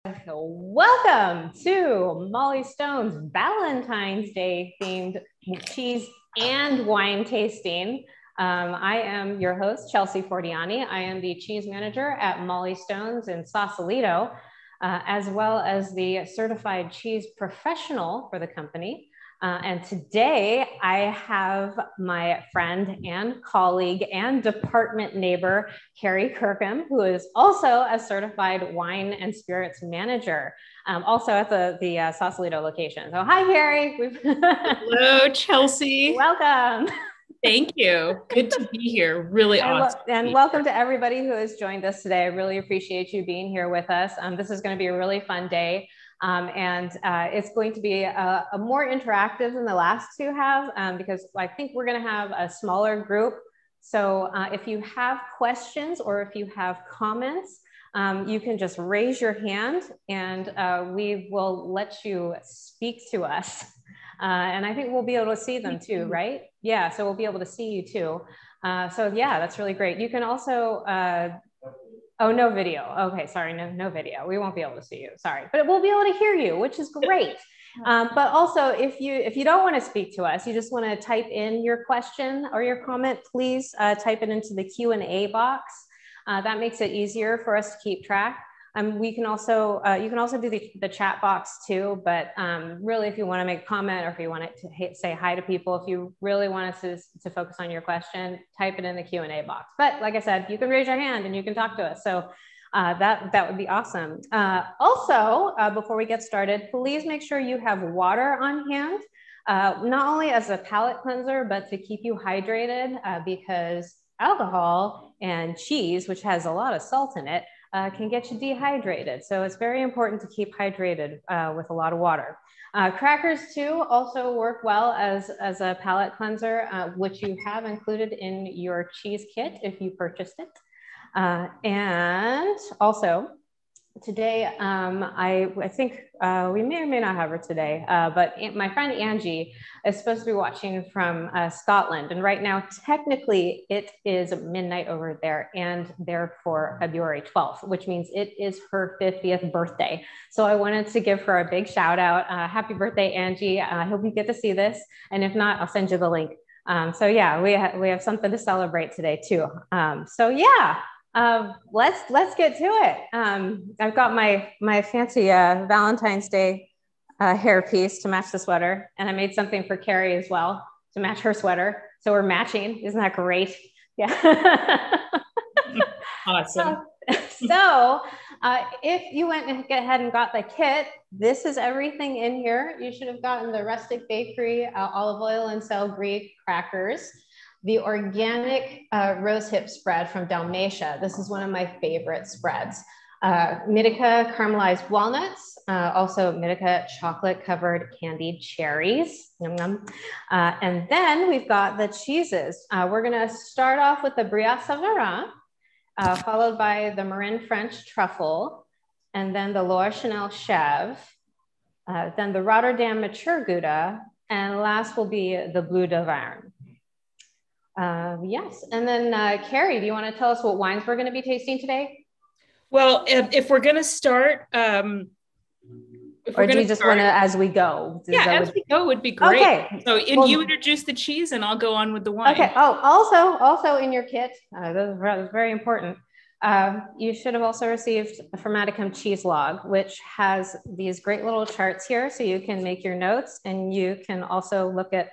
Welcome to Mollie Stone's Valentine's Day themed cheese and wine tasting. I am your host, Chelsea Fordiani. I am the cheese manager at Mollie Stone's in Sausalito, as well as the certified cheese professional for the company. And today I have my friend and colleague and department neighbor, Kerry Kirkham, who is also a certified wine and spirits manager, also at the Sausalito location. So hi, Kerry. Hello, Chelsea. Welcome. Thank you. Good to be here. Really awesome. And welcome to everybody who has joined us today. I really appreciate you being here with us. This is going to be a really fun day. It's going to be a more interactive than the last two have, because I think we're going to have a smaller group. So if you have questions or if you have comments, you can just raise your hand and we will let you speak to us. And I think we'll be able to see them too, right? Yeah, so we'll be able to see you too. So yeah, that's really great. You can also, oh, no video. Okay, sorry, no video. We won't be able to see you, sorry. But we'll be able to hear you, which is great. But also, if you don't want to speak to us, you just want to type in your question or your comment, please type it into the Q&A box. That makes it easier for us to keep track. We can also, you can also do the chat box too, but really if you want to make a comment or if you want to say hi to people, if you really want us to focus on your question, type it in the Q&A box. But like I said, you can raise your hand and you can talk to us. So that would be awesome. Also, before we get started, please make sure you have water on hand, not only as a palate cleanser, but to keep you hydrated because alcohol and cheese, which has a lot of salt in it, can get you dehydrated. So it's very important to keep hydrated with a lot of water. Crackers too also work well as a palate cleanser, which you have included in your cheese kit if you purchased it. And also today, I think we may or may not have her today, but my friend Angie is supposed to be watching from Scotland. And right now, technically, it is midnight over there and therefore February 12th, which means it is her 50th birthday. So I wanted to give her a big shout out. Happy birthday, Angie. I hope you get to see this. And if not, I'll send you the link. So yeah, we have something to celebrate today too. So yeah. Let's get to it. I've got my fancy Valentine's Day hairpiece to match the sweater, and I made something for Kerry as well to match her sweater. So we're matching. Isn't that great? Yeah. Awesome. So if you went ahead and got the kit, this is everything in here. You should have gotten the rustic bakery, olive oil and cell Greek crackers, the organic rose hip spread from Dalmatia. This is one of my favorite spreads. Mitica caramelized walnuts, also Mitica chocolate covered candied cherries. Yum, yum. And then we've got the cheeses. We're gonna start off with the Brie Savarin, followed by the Marin French truffle, and then the Loire Chanel chèvre, then the Rotterdam mature Gouda, and last will be the Bleu d'Auvergne. Yes, and then Kerry, do you want to tell us what wines we're going to be tasting today? Well, if we're going to start, or do you just want to as we go? Yeah, as we go would be great. Okay. So you introduce the cheese and I'll go on with the wine. Okay. Oh, also in your kit, that was very important. You should have also received a Formaticum cheese log, which has these great little charts here, so you can make your notes and you can also look at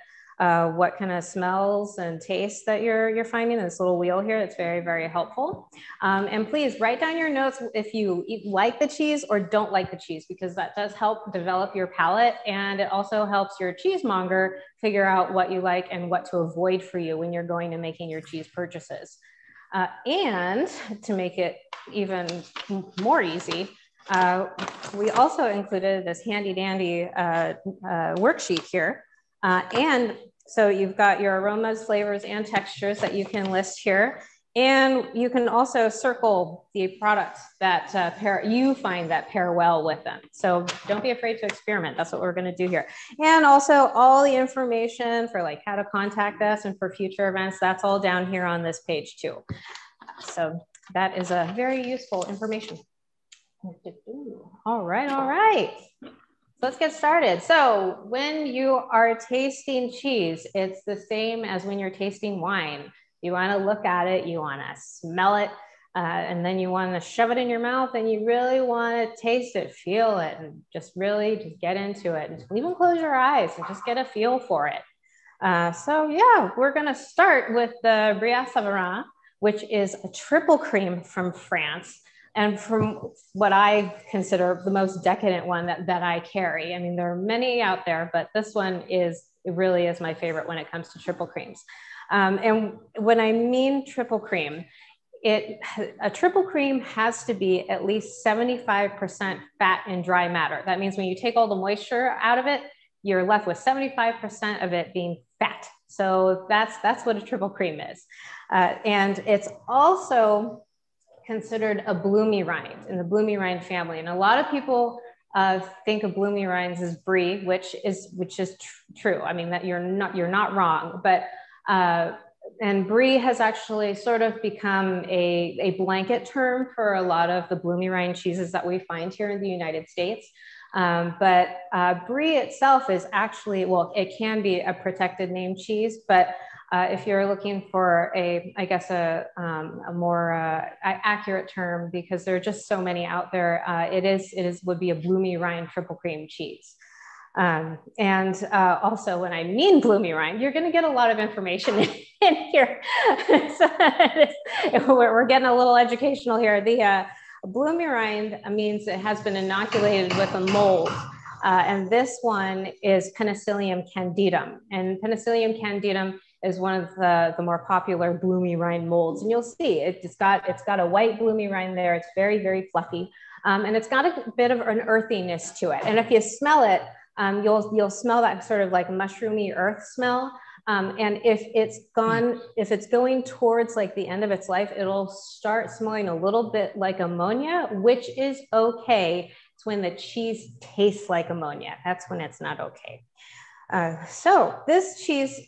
what kind of smells and tastes that you're finding in this little wheel here. It's very, very helpful. And please write down your notes if you like the cheese or don't like the cheese, because that does help develop your palate. And it also helps your cheesemonger figure out what you like and what to avoid for you when you're going to making your cheese purchases. And to make it even more easy, we also included this handy dandy worksheet here. And so you've got your aromas, flavors, and textures that you can list here. And you can also circle the products that you find that pair well with them. So don't be afraid to experiment. That's what we're going to do here. And also all the information for like how to contact us and for future events, that's all down here on this page too. So that is a very useful information. All right, all right. So let's get started. So when you are tasting cheese, it's the same as when you're tasting wine. You want to look at it, you want to smell it, and then you want to shove it in your mouth, and you really want to taste it, feel it, and just really just get into it. And even close your eyes and just get a feel for it. So yeah, we're going to start with the Brie à Savarin, which is a triple cream from France. And from what I consider the most decadent one that I carry. I mean, there are many out there, but this one it really is my favorite when it comes to triple creams. And when I mean triple cream, a triple cream has to be at least 75% fat and dry matter. That means when you take all the moisture out of it, you're left with 75% of it being fat. So that's what a triple cream is. And it's also considered a bloomy rind in the bloomy rind family. And a lot of people think of bloomy rinds as brie, which is true. I mean, that you're not wrong, but and brie has actually sort of become a blanket term for a lot of the bloomy rind cheeses that we find here in the United States. But brie itself is actually, well, it can be a protected name cheese, but if you're looking for a more accurate term, because there are just so many out there, would be a bloomy rind triple cream cheese. Also, when I mean bloomy rind, you're going to get a lot of information in here. So we're getting a little educational here. The bloomy rind means it has been inoculated with a mold. And this one is Penicillium candidum. And Penicillium candidum is one of the more popular bloomy rind molds. And you'll see it's got a white bloomy rind there. It's very, very fluffy. And it's got a bit of an earthiness to it. And if you smell it, you'll smell that sort of like mushroomy earth smell. And if it's going towards like the end of its life, it'll start smelling a little bit like ammonia, which is okay. It's when the cheese tastes like ammonia. That's when it's not okay. So this cheese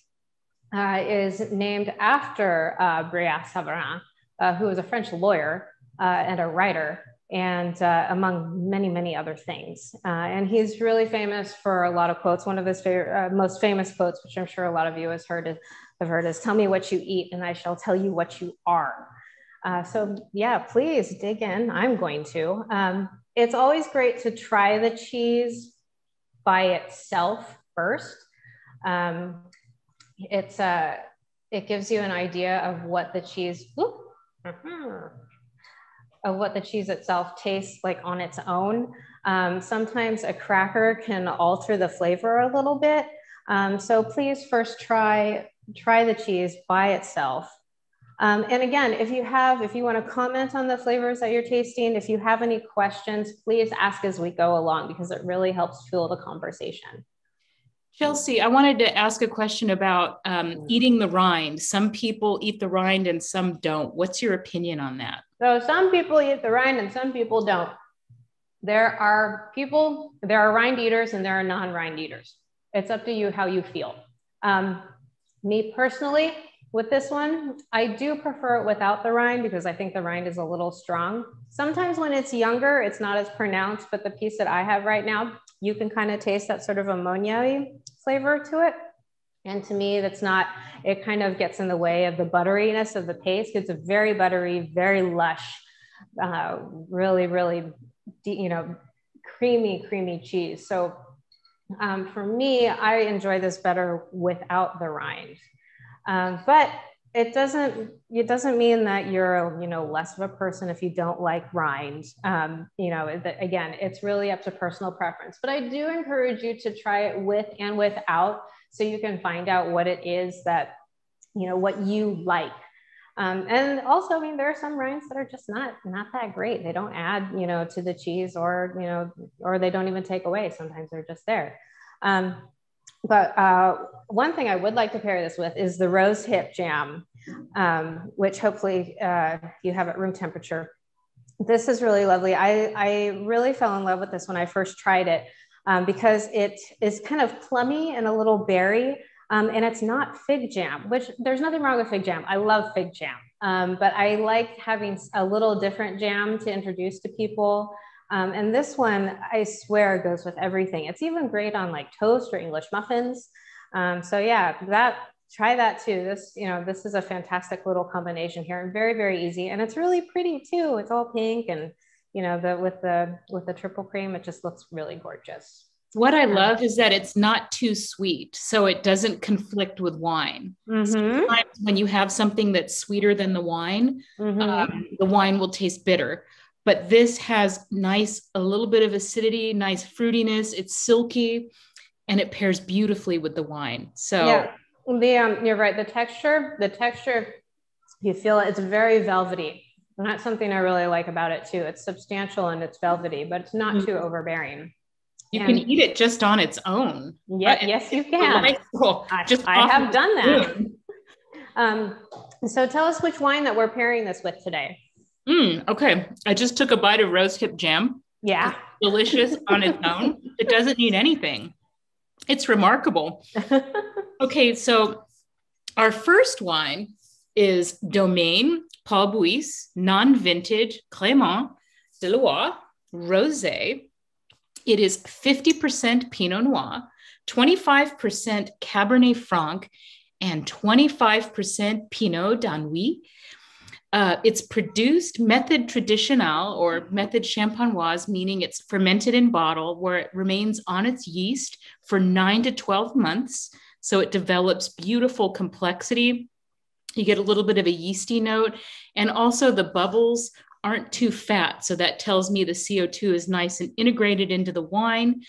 is named after Brie à Savarin, who was a French lawyer and a writer, and among many, many other things. And he's really famous for a lot of quotes. One of his most famous quotes, which I'm sure a lot of you have heard is, "Tell me what you eat and I shall tell you what you are." So yeah, please dig in. I'm going to. It's always great to try the cheese by itself first. It gives you an idea of what the cheese, itself tastes like on its own. Sometimes a cracker can alter the flavor a little bit. So please first try the cheese by itself. And again, if you want to comment on the flavors that you're tasting, if you have any questions, please ask as we go along, because it really helps fuel the conversation. Chelsea, I wanted to ask a question about eating the rind. Some people eat the rind and some don't. What's your opinion on that? So some people eat the rind and some people don't. There are rind eaters and there are non-rind eaters. It's up to you how you feel. Me personally, with this one, I do prefer it without the rind because I think the rind is a little strong. Sometimes when it's younger, it's not as pronounced, but the piece that I have right now, you can kind of taste that sort of ammonia-y flavor to it. And to me, it kind of gets in the way of the butteriness of the paste. It's a very buttery, very lush, really, really, creamy cheese. So for me, I enjoy this better without the rind. But it doesn't mean that you're, less of a person if you don't like rind. Again, it's really up to personal preference, but I do encourage you to try it with and without, so you can find out what it is that, what you like. And also, there are some rinds that are just not that great. They don't add, to the cheese, or, or they don't even take away. Sometimes they're just there. But one thing I would like to pair this with is the rose hip jam, which hopefully you have at room temperature. This is really lovely. I really fell in love with this when I first tried it because it is kind of plummy and a little berry, and it's not fig jam, which there's nothing wrong with fig jam. I love fig jam, but I like having a little different jam to introduce to people. And this one, I swear, goes with everything. It's even great on like toast or English muffins. So yeah, try that too. This is a fantastic little combination here, and very, very easy. And it's really pretty too. It's all pink, and with the triple cream, it just looks really gorgeous. What I love is that it's not too sweet, so it doesn't conflict with wine. Sometimes when you have something that's sweeter than the wine will taste bitter. But this has a little bit of acidity, nice fruitiness. It's silky, and it pairs beautifully with the wine. So yeah, you're right. The texture, you feel it's very velvety. And that's something I really like about it too. It's substantial and it's velvety, but it's not too overbearing. You can eat it just on its own. Yeah, yes, you can. I have done that. So tell us which wine that we're pairing this with today. Okay. I just took a bite of rose hip jam. Yeah. It's delicious on its own. It doesn't need anything. It's remarkable. Okay. So our first wine is Domaine Paul Bouis, non-vintage Clément de Loire Rosé. It is 50% Pinot Noir, 25% Cabernet Franc, and 25% Pinot d'Anouilh. It's produced method traditionnel or method champenoise, meaning it's fermented in bottle where it remains on its yeast for 9 to 12 months. So it develops beautiful complexity. You get a little bit of a yeasty note, and also the bubbles aren't too fat. So that tells me the CO2 is nice and integrated into the wine.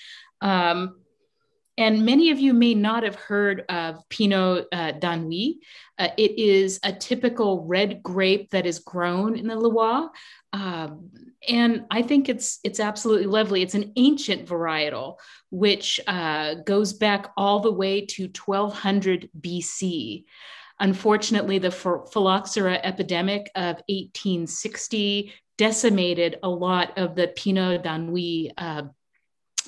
And many of you may not have heard of Pinot d'Anouilh. It is a typical red grape that is grown in the Loire. And I think it's absolutely lovely. It's an ancient varietal, which goes back all the way to 1200 BC. Unfortunately, the phylloxera epidemic of 1860 decimated a lot of the Pinot d'Anouilh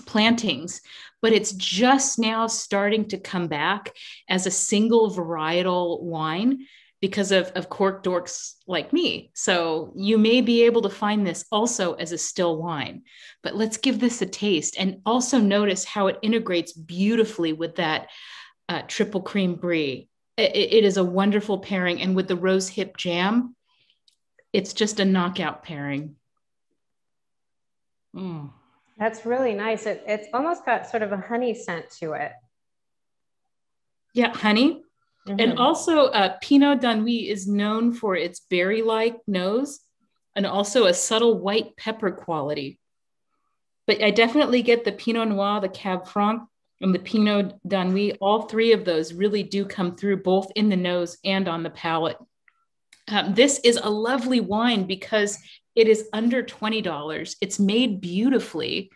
plantings, but it's just now starting to come back as a single varietal wine because of cork dorks like me. So you may be able to find this also as a still wine, but let's give this a taste and also notice how it integrates beautifully with that triple cream brie. It is a wonderful pairing. And with the rose hip jam, it's just a knockout pairing. That's really nice. It's almost got sort of a honey scent to it. Yeah, honey. And also Pinot d'Anouilh is known for its berry-like nose and also a subtle white pepper quality. But I definitely get the Pinot Noir, the Cab Franc, and the Pinot d'Anouilh. All three of those really do come through both in the nose and on the palate. This is a lovely wine because it is under $20. It's made beautifully.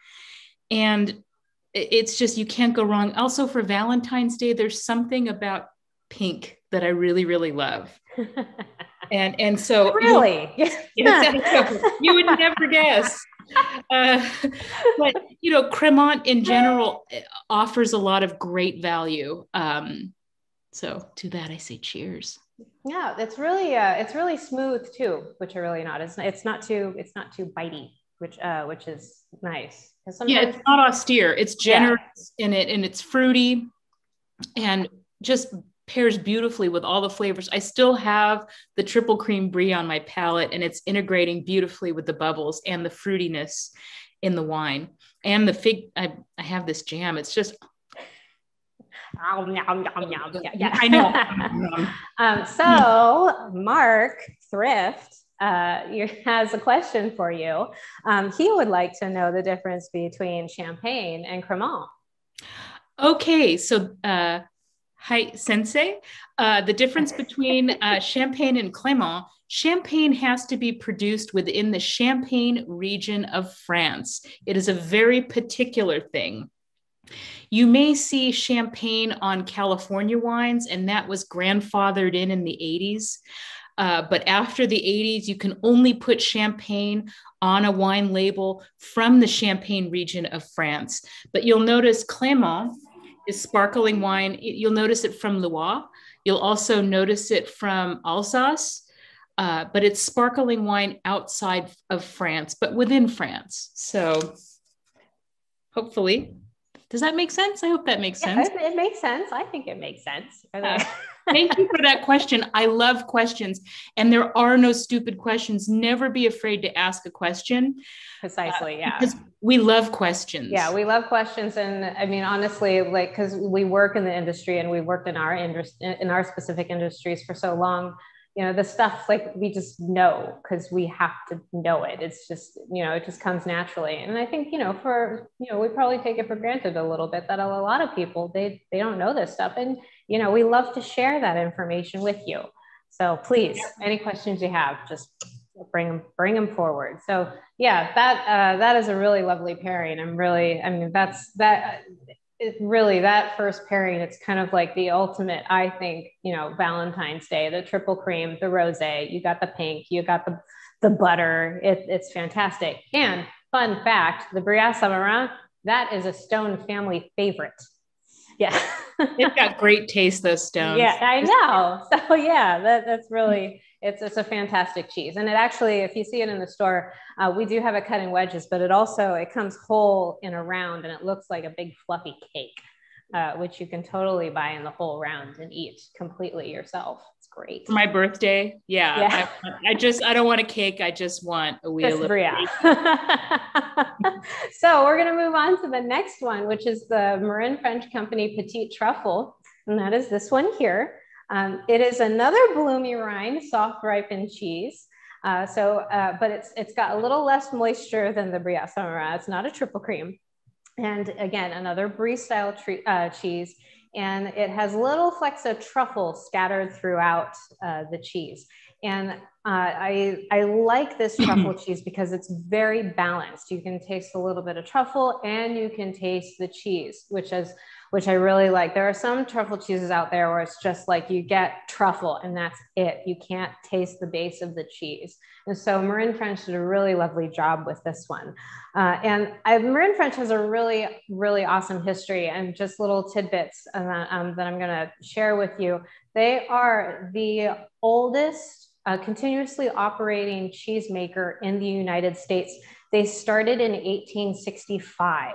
And it's just, you can't go wrong. Also for Valentine's Day, there's something about pink that I really, really love. And so really, you would never guess. But Cremant in general offers a lot of great value. So to that I say cheers. Yeah, it's really smooth too, which are really not. It's not too bitey, which is nice. Yeah, it's not austere. It's generous in it, and it's fruity, and just pairs beautifully with all the flavors. I still have the triple cream brie on my palate, and it's integrating beautifully with the bubbles and the fruitiness in the wine and the fig. I have this jam. It's just. Yeah. I know. So Mark Thrift has a question for you. He would like to know the difference between champagne and Cremant. Okay, so hi sensei. The difference between champagne and Clément. Champagne has to be produced within the Champagne region of France. It is a very particular thing. You may see champagne on California wines, and that was grandfathered in the 80s. But after the 80s, you can only put champagne on a wine label from the Champagne region of France. But you'll notice Clément is sparkling wine. You'll notice it from Loire. You'll also notice it from Alsace. but it's sparkling wine outside of France, but within France. So hopefully, does that make sense? I hope that makes sense. It makes sense. I think it makes sense. Thank you for that question. I love questions, and there are no stupid questions. Never be afraid to ask a question. Precisely, yeah. Because we love questions. Yeah, we love questions. And I mean, honestly, like, because we work in the industry and we worked in our specific industries for so long, you know, the stuff like we just know because we have to know it. It's just, you know, it just comes naturally. And I think, you know, we probably take it for granted a little bit that a lot of people, they don't know this stuff. And, you know, we love to share that information with you. So please, any questions you have, just bring them forward. So yeah, that is a really lovely pairing. It's really that first pairing. It's kind of like the ultimate, I think, you know, Valentine's Day, the triple cream, the rosé, you got the pink, you got the butter. It's fantastic. And fun fact, the Brillat Samarin, that is a Stone family favorite. Yeah. They've got great taste, those Stones. Yeah, I know. So yeah, that's really, it's a fantastic cheese. And it actually, if you see it in the store, we do have it cut in wedges, but it comes whole in a round and it looks like a big fluffy cake, which you can totally buy in the whole round and eat completely yourself. It's great. For my birthday. Yeah. I don't want a cake. I just want a wheel of Brillat. So we're going to move on to the next one, which is the Marin French Company Petit Truffle. And that is this one here. It is another bloomy rind, soft ripened cheese. But it's got a little less moisture than the Brillat Samarin. It's not a triple cream. And again, another brie style cheese. And it has little flecks of truffle scattered throughout the cheese. And I like this truffle cheese because it's very balanced. You can taste a little bit of truffle and you can taste the cheese, which I really like. There are some truffle cheeses out there where it's just like you get truffle and that's it. You can't taste the base of the cheese. And so Marin French did a really lovely job with this one. Marin French has a really, really awesome history and just little tidbits that I'm going to share with you. They are the oldest continuously operating cheesemaker in the United States. They started in 1865.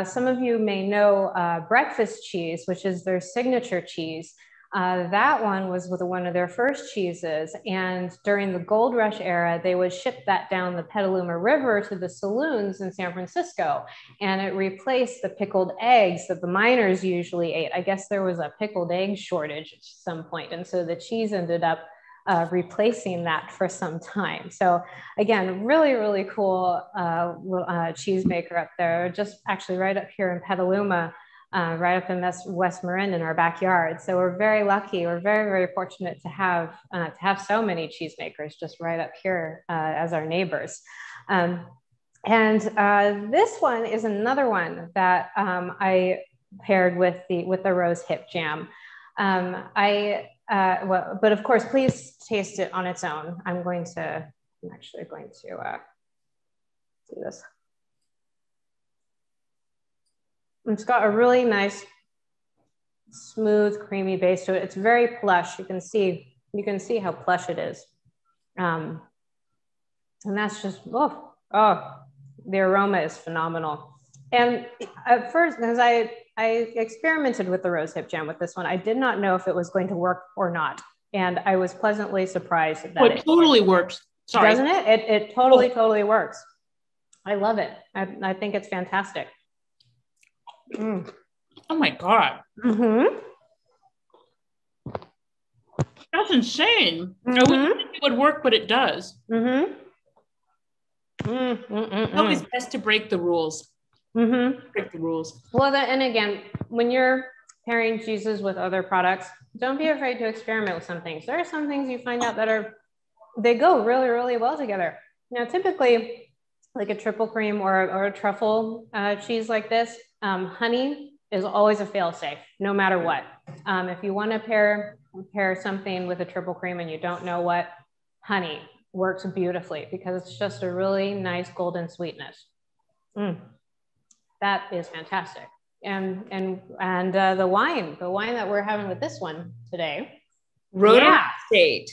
Some of you may know breakfast cheese, which is their signature cheese. That one was one of their first cheeses. And during the gold rush era, they would ship that down the Petaluma River to the saloons in San Francisco. And it replaced the pickled eggs that the miners usually ate. I guess there was a pickled egg shortage at some point. And so the cheese ended up replacing that for some time. So again, really, really cool cheesemaker up there, just actually right up here in Petaluma, right up in West Marin in our backyard. So we're very lucky. We're very, very fortunate to have so many cheesemakers just right up here as our neighbors. This one is another one that I paired with the rose hip jam. But of course, please taste it on its own. I'm actually going to do this. It's got a really nice, smooth, creamy base to it. It's very plush. You can see how plush it is. And that's just, the aroma is phenomenal. And at first, because I experimented with the rose hip jam with this one, I did not know if it was going to work or not. And I was pleasantly surprised that it totally works. Sorry. Doesn't it? It totally works. I love it. I think it's fantastic. Mm. Oh my God. Mm-hmm. That's insane. Mm-hmm. I wouldn't think it would work, but it does. Mm-hmm. It's always best to break the rules. Mm-hmm. Break the rules. Well, and again, when you're pairing cheeses with other products, don't be afraid to experiment with some things. There are some things you find out that they go really, really well together. Now, typically, like a triple cream or a truffle cheese like this, honey is always a fail-safe, no matter what. If you want to pair something with a triple cream and you don't know what, honey works beautifully because it's just a really nice golden sweetness. That is fantastic. And the wine that we're having with this one today, Rotorua Estate.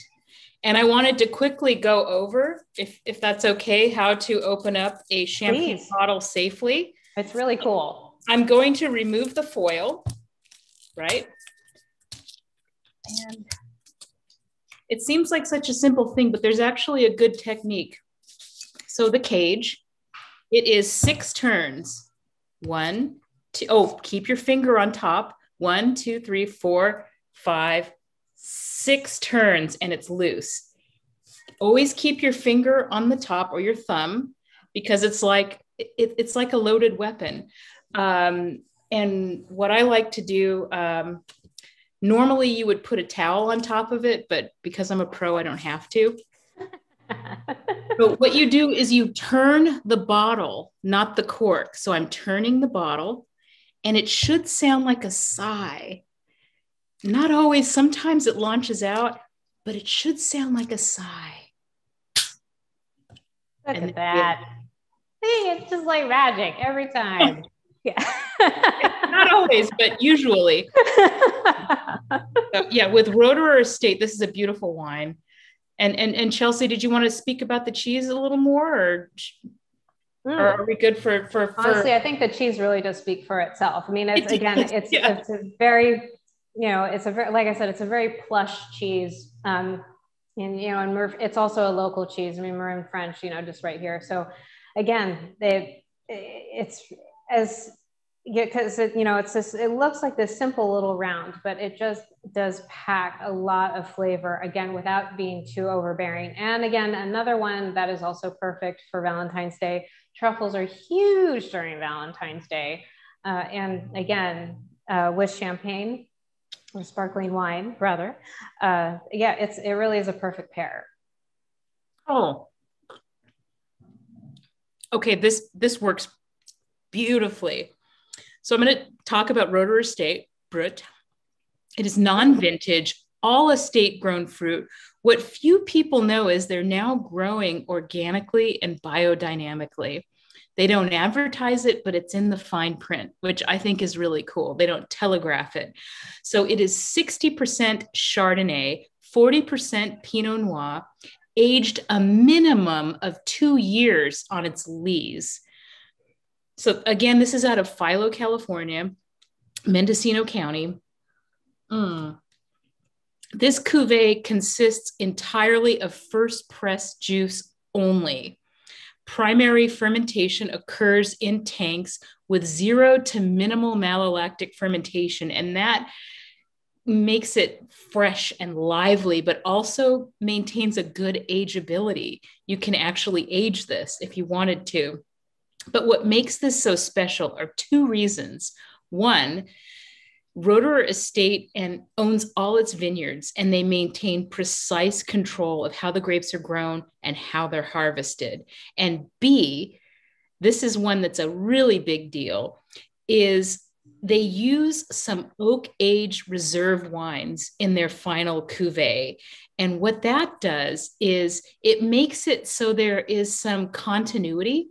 And I wanted to quickly go over, if that's okay, how to open up a champagne bottle safely. It's really cool. I'm going to remove the foil, right? And it seems like such a simple thing, but there's actually a good technique. So the cage, it is 6 turns. 1, 2, oh, keep your finger on top. 1, 2, 3, 4, 5, 6 turns, and it's loose. Always keep your finger on the top or your thumb, because it's like a loaded weapon. And what I like to do, normally you would put a towel on top of it, but because I'm a pro, I don't have to. But what you do is you turn the bottle, not the cork. So I'm turning the bottle, and it should sound like a sigh. Not always, sometimes it launches out, but it should sound like a sigh. Look at that. See, it's just like magic every time. Yeah. Not always, but usually. So, yeah, with Rotorua Estate, this is a beautiful wine. And Chelsea, did you want to speak about the cheese a little more, or are we good for Honestly, I think the cheese really does speak for itself. I mean, it's a very, it's a very, like I said, it's a very plush cheese. And it's also a local cheese. I mean, we're in French, just right here. So again, because it looks like this simple little round, but it just does pack a lot of flavor, again, without being too overbearing. And again, another one that is also perfect for Valentine's Day. Truffles are huge during Valentine's Day. And again, with champagne or sparkling wine, rather, it really is a perfect pair. Oh, okay. This works beautifully. So I'm going to talk about Rotorua Estate Brut. It is non-vintage, all estate grown fruit. What few people know is they're now growing organically and biodynamically. They don't advertise it, but it's in the fine print, which I think is really cool. They don't telegraph it. So it is 60% Chardonnay, 40% Pinot Noir, aged a minimum of 2 years on its lees. So again, this is out of Philo, California, Mendocino County. This cuvee consists entirely of first press juice only. Primary fermentation occurs in tanks with 0 to minimal malolactic fermentation, and that makes it fresh and lively, but also maintains a good ageability. You can actually age this if you wanted to. But what makes this so special are 2 reasons. One, Rotorua Estate owns all its vineyards, and they maintain precise control of how the grapes are grown and how they're harvested. And B, this is one that's a really big deal, is they use some oak age reserve wines in their final cuvee. And what that does is it makes it so there is some continuity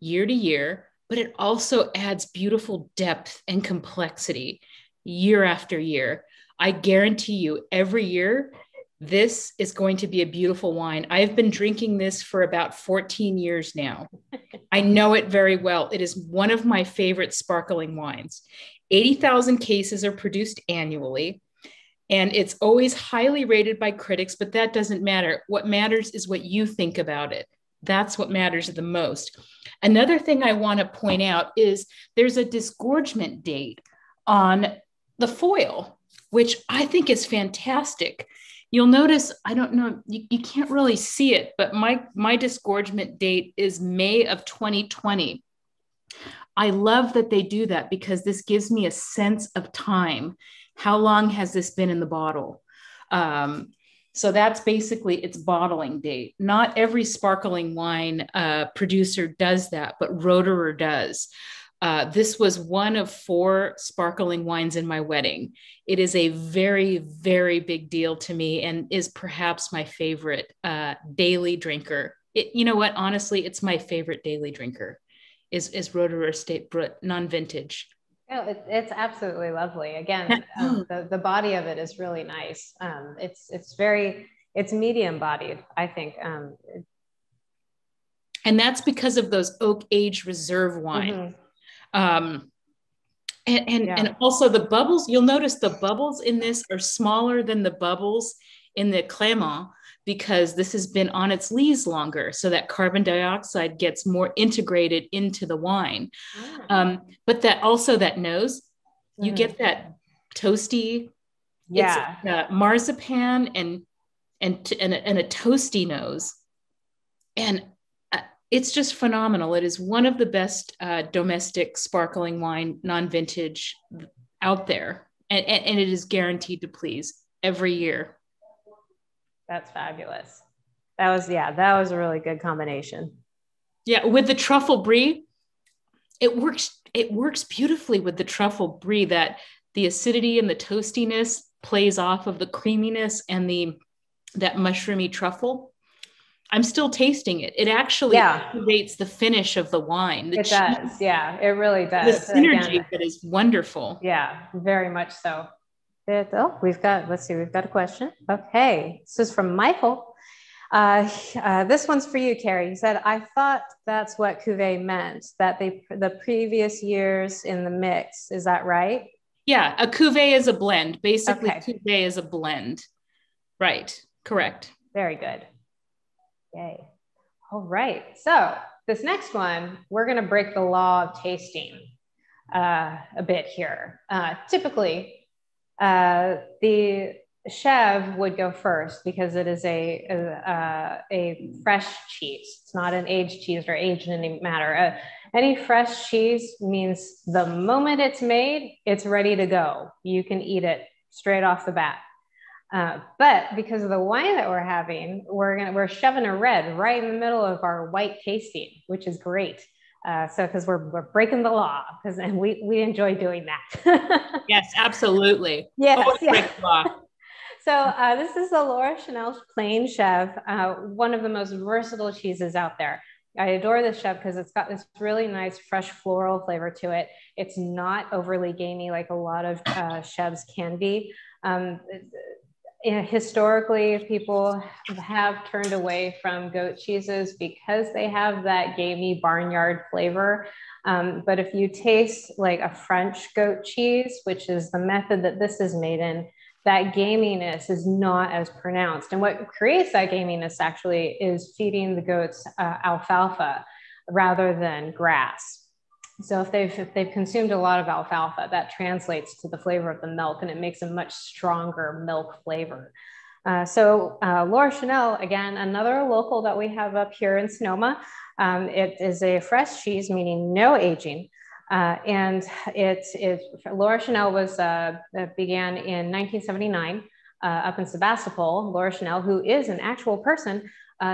year to year, but it also adds beautiful depth and complexity year after year. I guarantee you, every year, this is going to be a beautiful wine. I've been drinking this for about 14 years now. I know it very well. It is one of my favorite sparkling wines. 80,000 cases are produced annually, and it's always highly rated by critics, but that doesn't matter. What matters is what you think about it. That's what matters the most. Another thing I want to point out is there's a disgorgement date on the foil, which I think is fantastic. You'll notice, I don't know, you can't really see it, but my disgorgement date is May of 2020. I love that they do that because this gives me a sense of time. How long has this been in the bottle? So that's basically its bottling date. Not every sparkling wine producer does that, but Rotorua does. This was one of 4 sparkling wines in my wedding. It is a very, very big deal to me and is perhaps my favorite daily drinker. You know what? Honestly, it's my favorite daily drinker is Rotorua Estate Brut non-vintage. Oh, it's absolutely lovely. Again, the body of it is really nice. It's medium bodied, I think. And that's because of those oak age reserve wine. Mm-hmm. And also the bubbles, you'll notice the bubbles in this are smaller than the bubbles in the Clément, because this has been on its lees longer, so that carbon dioxide gets more integrated into the wine. But that also, that nose, you get that toasty, it's marzipan and a toasty nose. And it's just phenomenal. It is one of the best domestic sparkling wine, non-vintage out there. And it is guaranteed to please every year. That's fabulous. That was a really good combination. Yeah, with the truffle brie, it works beautifully with the truffle brie, that the acidity and the toastiness plays off of the creaminess and that mushroomy truffle. I'm still tasting it. It actually activates the finish of the wine. It does. Yeah, it really does. The synergy that is wonderful. Yeah, very much so. We've got a question. Okay, this is from Michael. This one's for you, Kerry. He said, I thought that's what cuvee meant, that the previous years in the mix. Is that right? Yeah, a cuvee is a blend. Basically, cuvee is a blend. Right, correct. Very good. Yay. All right. So this next one, we're going to break the law of tasting a bit here. Typically, the Chev would go first because it is a fresh cheese. It's not an aged cheese or aged in any matter. Any fresh cheese means the moment it's made, it's ready to go. You can eat it straight off the bat. But because of the wine that we're having, we're shoving a red right in the middle of our white tasting, which is great. So because we're breaking the law, and we enjoy doing that. Yes, absolutely. Yes, break the law. So this is the Laura Chanel Plain Chev, one of the most versatile cheeses out there. I adore this Chev because it's got this really nice fresh floral flavor to it. It's not overly gamey like a lot of Chevs can be. Historically, people have turned away from goat cheeses because they have that gamey barnyard flavor. But if you taste like a French goat cheese, which is the method that this is made in, that gaminess is not as pronounced. And what creates that gaminess actually is feeding the goats alfalfa rather than grass. So if they've consumed a lot of alfalfa, that translates to the flavor of the milk, and it makes a much stronger milk flavor. Laura Chanel, again, another local that we have up here in Sonoma. It is a fresh cheese, meaning no aging. And Laura Chanel began in 1979 up in Sebastopol. Laura Chanel, who is an actual person,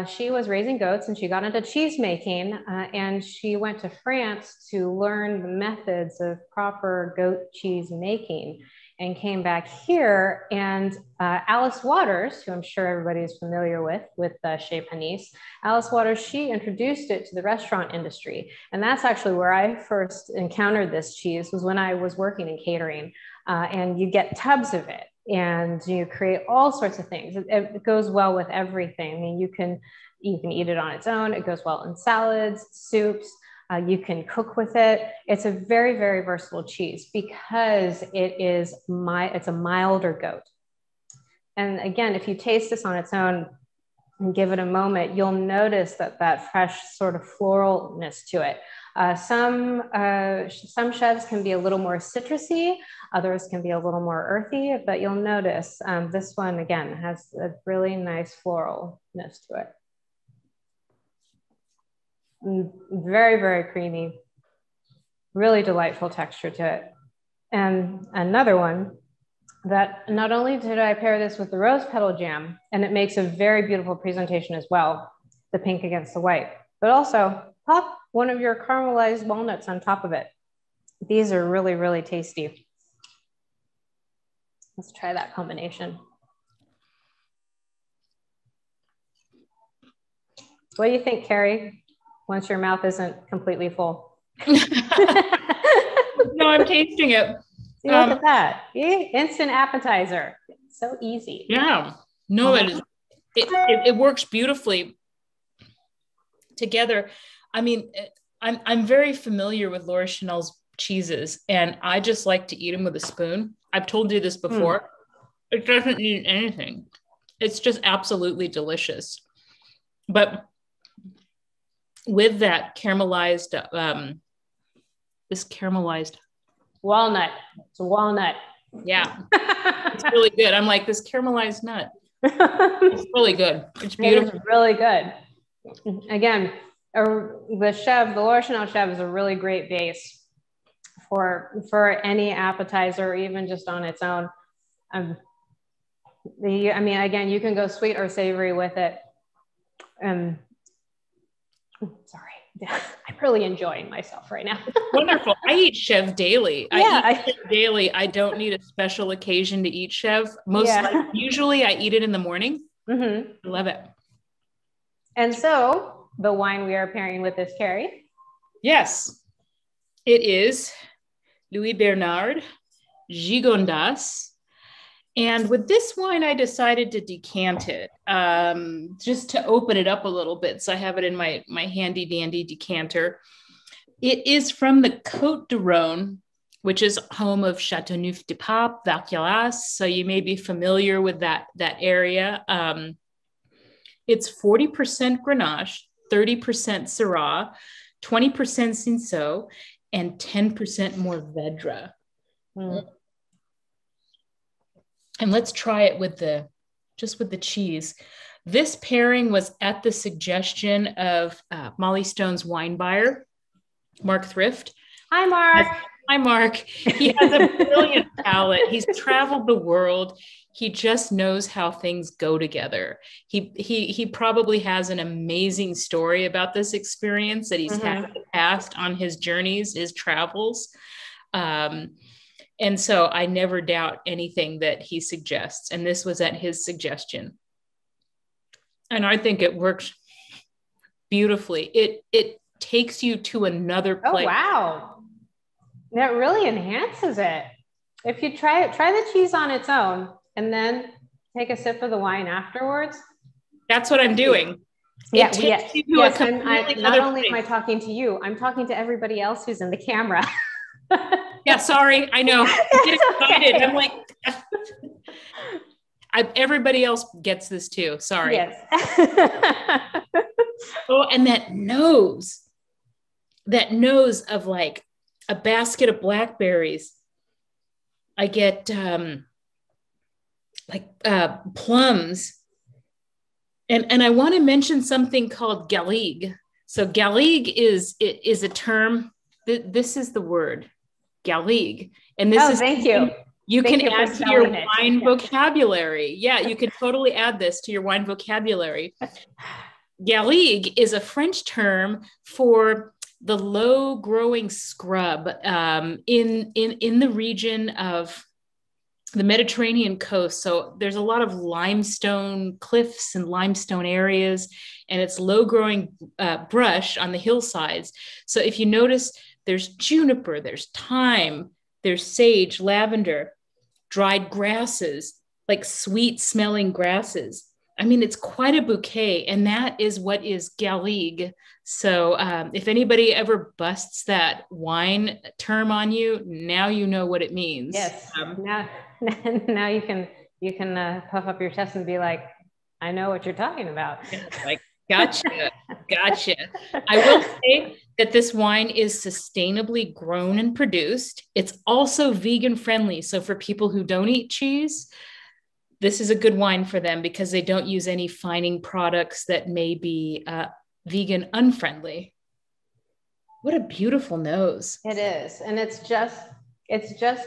she was raising goats and she got into cheese making, and she went to France to learn the methods of proper goat cheese making, and came back here. And Alice Waters, who I'm sure everybody is familiar with Chez Panisse, Alice Waters, she introduced it to the restaurant industry. And that's actually where I first encountered this cheese, was when I was working in catering. And you get tubs of it, and you create all sorts of things. It goes well with everything. I mean, you can eat it on its own. It goes well in salads, soups. You can cook with it. It's a very, very versatile cheese because it's a milder goat. And again, if you taste this on its own and give it a moment, you'll notice that fresh sort of floralness to it. Some Chevs can be a little more citrusy, others can be a little more earthy, but you'll notice this one, again, has a really nice floralness to it. Very, very creamy, really delightful texture to it. And another one that not only did I pair this with the rose petal jam, and it makes a very beautiful presentation as well, the pink against the white, but also pop one of your caramelized walnuts on top of it. These are really, really tasty. Let's try that combination. What do you think, Kerry, once your mouth isn't completely full? No, I'm tasting it. See, look at that. Instant appetizer. So easy. Yeah. No, it works beautifully together. I mean, I'm very familiar with Laura Chanel's cheeses, and I just like to eat them with a spoon. I've told you this before. It doesn't need anything. It's just absolutely delicious. But with that caramelized, this caramelized walnut. It's a walnut. Yeah, it's really good. I'm like, this caramelized nut. It's really good. It's beautiful. It is really good. Again, the Laura Chanel Chev is a really great base for any appetizer, or even just on its own. I mean, again, you can go sweet or savory with it. Sorry, I'm really enjoying myself right now. Wonderful. I eat Chev daily. Yeah, I eat Chev daily. I don't need a special occasion to eat Chev. Usually I eat it in the morning. I love it. And so the wine we are pairing with is Kerry. Yes, it is Louis Bernard Gigondas. And with this wine, I decided to decant it just to open it up a little bit. So I have it in my handy dandy decanter. It is from the Côte du Rhône, which is home of Châteauneuf-du-Pape, Vauclasse. So you may be familiar with that area. It's 40% Grenache, 30% Syrah, 20% Cinsault, and 10% Mourvèdre. And let's try it with the cheese. This pairing was at the suggestion of Mollie Stone's wine buyer, Mark Thrift. Hi, Mark. Hi, Mark. He has a brilliant palate. He's traveled the world. He just knows how things go together. He probably has an amazing story about this experience that he's had in the past on his journeys, his travels. And so I never doubt anything that he suggests. And this was at his suggestion. And I think it works beautifully. It takes you to another place. Oh, wow. That really enhances it. If you try the cheese on its own and then take a sip of the wine afterwards. That's what I'm doing. Not only am I talking to you, I'm talking to everybody else who's in the camera. Yeah, sorry. I know. I get excited. Okay. I'm like, everybody else gets this too. Sorry. Yes. Oh, and that nose of like a basket of blackberries. I get plums. And I want to mention something called garrigue. So garrigue is a term. This is the word, garrigue. And this is thank you. You can add to your wine vocabulary. Yeah, you could totally add this to your wine vocabulary. Garrigue is a French term for the low-growing scrub in the region of the Mediterranean coast. So there's a lot of limestone cliffs and limestone areas, and it's low-growing brush on the hillsides. So if you notice, there's juniper, there's thyme, there's sage, lavender, dried grasses, like sweet-smelling grasses. I mean, it's quite a bouquet, and that is what is garrigue. So if anybody ever busts that wine term on you, now you know what it means. Yes. Now you can puff up your chest and be like, I know what you're talking about. Like, gotcha. I will say that this wine is sustainably grown and produced. It's also vegan friendly. So for people who don't eat cheese, this is a good wine for them because they don't use any fining products that may be vegan unfriendly. What a beautiful nose. It is. And it's just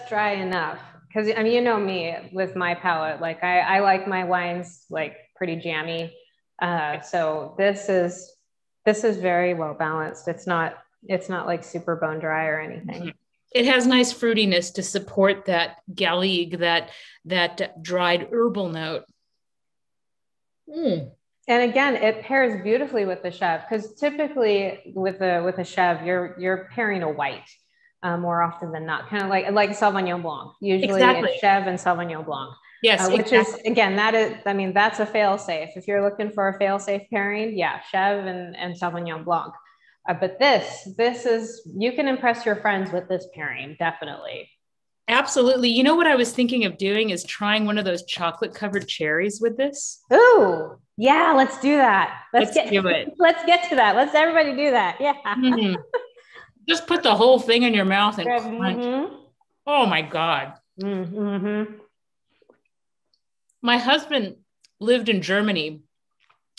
dry enough. Because I mean, you know me with my palate, like I like my wines like pretty jammy. So this is very well balanced. It's not like super bone dry or anything. It has nice fruitiness to support that garrigue, that dried herbal note. And again, it pairs beautifully with the Chev, because typically with a Chev, you're pairing a white. more often than not, kind of like Sauvignon Blanc. Usually Exactly. it's Chev and Sauvignon Blanc. Yes, which is, again, that is, I mean, that's a fail safe. If you're looking for a fail safe pairing, yeah, Chev and Sauvignon Blanc. But this is, you can impress your friends with this pairing, definitely. Absolutely. You know what I was thinking of doing is trying one of those chocolate covered cherries with this. Ooh, yeah, let's do that. Let's do it. Let's get to that. Let's everybody do that. Yeah. Mm-hmm. Just put the whole thing in your mouth and crunch. Mm-hmm. Oh my God. Mm-hmm. My husband lived in Germany,